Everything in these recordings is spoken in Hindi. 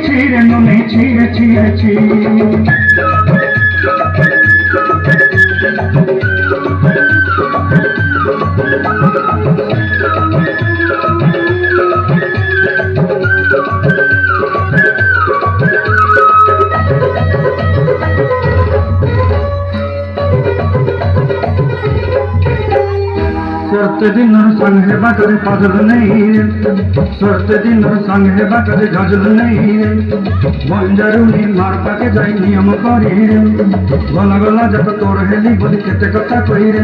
ছিঁড়ে নুনে ছিঁড়ে ছিঁড়েছি। सोते दिन संग है बाटरे पागल नहीं, सोते दिन संग है बाटरे गजल नहीं। बंजारुनी मार पाके जाई नियम करी, गला गला जब तोर हेली बोली केते कथा कही रे।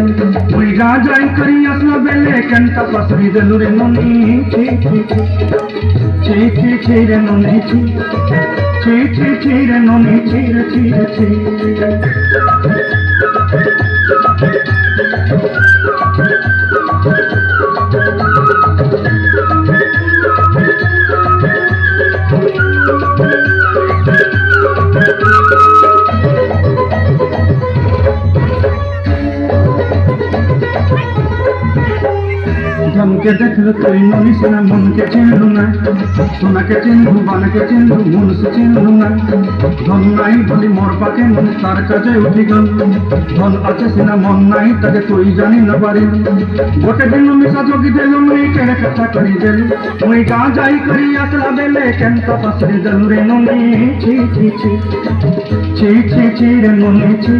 मुई गा जाई करी असला बेले केंता पसरी देलु रे नुनी। ची ची ची ची ची रे नुनी ची ची ची ची रे नुनी ची रे ची रे ची। धन के देखल कोई ननी सुना मन के चिन्हू ना, सोना के चिन्हू बन के चिन्हू मन से चिन्हू ना। धन नाई बोली मोर पाके मन तार काजे उठी गल, धन आछे सिना मन नाई ताके तुई जानी न पारी। गोटे दिन मिसा जोगी देलु मुई केड़े कथा करी देलु, मुई गा जाई करी आसला बेले केंता पसरी देलु रे नुनी। ची ची ची ची ची ची रे नुनी ची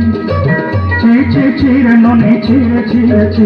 ची ची ची रे नुनी ची रे ची रे ची।